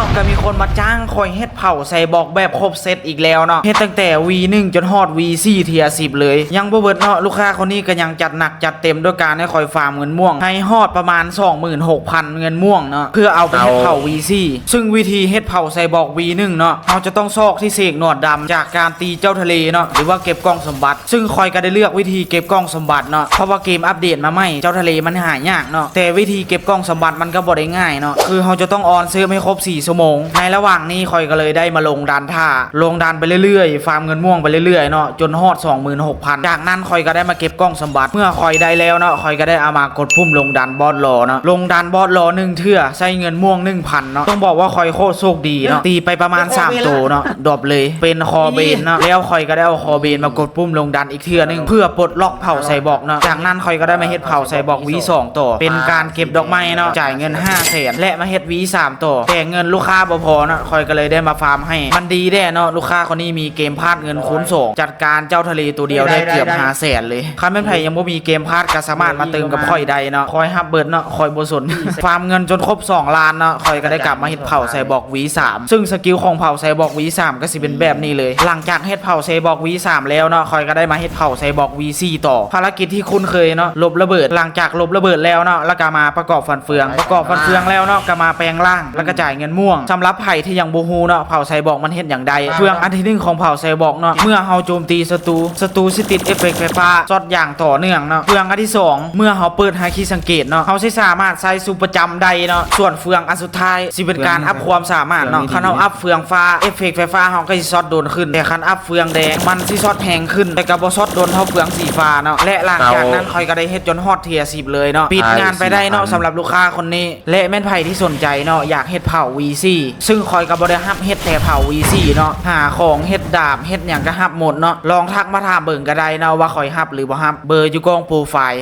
ะก็มีคนมาจ้างคอยเฮ็ดเผาใส่บอกแบบครบเซตอีกแล้วเนาะเฮ็ดตั้งแต่ V1 จนฮอด V4 เทีย10เลยยังบ่เบิดเนาะลูกค้าคนนี้ก็ยังจัดหนักจัดเต็มด้วยการให้คอยฟาร์มเงินม่วงให้ฮอดประมาณ 26,000 เงินม่วงเนาะเพื่อเอาไปเฮ็ดเผา V4 ซึ่งวิธีเฮ็ดเผาใส่บอก V1 เนาะเราจะต้องซอกที่เสกหนวดดำจากการตีเจ้าทะเลเนาะหรือว่าเก็บกล้องสมบัติซึ่งคอยก็ได้เลือกวิธีเก็บกล้องสมบัติเนาะเพราะว่าเกมอัปเดตมาใหม่เจ้าทะเลมันหายากเนาะแต่วิธีเก็บกล้องสมบัติมันก็บ่ได้ง่ายเนาะคือเราจะต้องออนเซิร์ฟให้ครบ4ชั่วโมงในระหว่างนี้คอยก็เลยได้มาลงดันท่าลงดันไปเรื่อยๆฟาร์มเงินม่วงไปเรื่อยๆเนาะจนฮอด 26,000 จากนั้นคอยก็ได้มาเก็บกล้องสมบัติเมื่อคอยได้แล้วเนาะคอยก็ได้เอามากดปุ่มลงดันบอสรอเนาะลงดันบอสรอ1เทื่อใช้เงินม่วง 1,000 เนาะต้องบอกว่าคอยโคตรโชคดีเนาะตีไปประมาณ3ตัวเนาะดรอปเลยเป็นคอเบนเนาะแล้วคอยก็ได้เอาคอเบนมากดปุ่มลงดันอีกเทื่อนึงเพื่อปลดล็อกเผาใส่บอกเนาะจากนั้นคอยก็ได้มาเฮ็ดเผาใส่บอก V2 ต่อเป็นการเก็บดอกไม้เนาะจ่ายเงิน 500,000 และมาเฮ็ด V3 ต่อแต่เงินลูกค้าบ่พอเนาะคอยก็เลยได้มาฟาร์มให้มันดีแน่เนาะลูกค้าคนนี้มีเกมพาดเงินคูณ2จัดการเจ้าทะเลตัวเดียวได้เกือบ 500,000 เลยคันแม่นไผยังบ่มีเกมพาดก็สามารถมาเติมกับคอยได้เนาะคอยฮับเบิดเนาะคอยบ่สน ฟาร์มเงินจนครบ2 ล้านเนาะคอยก็ได้กลับมาเฮ็ดเผาใส่บอก V3 ซึ่งสกิลของเผาใส่บอก V3 ก็สิเป็นแบบนี้เลยหลังจากเฮ็ดเผาใส่บอก V3 แล้วเนาะคอยก็ได้มาเฮ็ดเผาใส่บอก V4 ต่อภารกิจที่คุ้นเคยเนาะลบระเบิดหลังจากลบระเบิดแล้วเนาะแล้วก็มาประกอบฟันเฟืองแล้วเนาะก็มาแปลงร่างแล้วก็จ่ายเงินม่วงสำหรับไผ่ที่ยังบ่ฮู้เนาะเผาใส่บอกมันเฮ็ดอย่างใดเฟืองอันที่1ของเผาใส่บอกเนาะเมื่อเฮาโจมตีศัตรูสิติดเอฟเฟกต์ไฟฟ้าช็อตอย่างต่อเนื่องเนาะเฟืองอันที่2เมื่อเฮาเปิดฮาคิสังเกตเนาะเฮาสิสามารถใช้สูตรประจำใดเนาะส่วนเฟืองอันสุดท้ายสิเป็นการอัพความสามารถเนาะคันเฮาอัพเฟืองฟ้าเอฟเฟกต์ไฟฟ้าเฮาก็สิช็อตโดนขึ้นแต่คันอัพเฟืองแดงมันสิช็อตแรงขึ้นแต่ก็บ่ช็อตโดนเท่าเฟืองสีฟ้าเนาะและหลังจากนั้นค่อยก็ได้เฮ็ดจนฮอดเทีย10เลยเนาะปิดงานไปได้เนาะสำหรับลูกค้าคนนี้และแม่นไผที่สนใจเนาะอยากเฮ็ดเผา V4 ซึ่งคอยก็บ่ได้ฮับเฮ็ดแต่เผา V4 เนาะหาของเฮ็ดดาบเฮ็ดหยังก็ฮับหมดเนาะลองทักมาถามเบิ่งก็ได้เนาะว่าคอยฮับหรือบ่ฮับเบอร์อยู่กองโปรไฟล์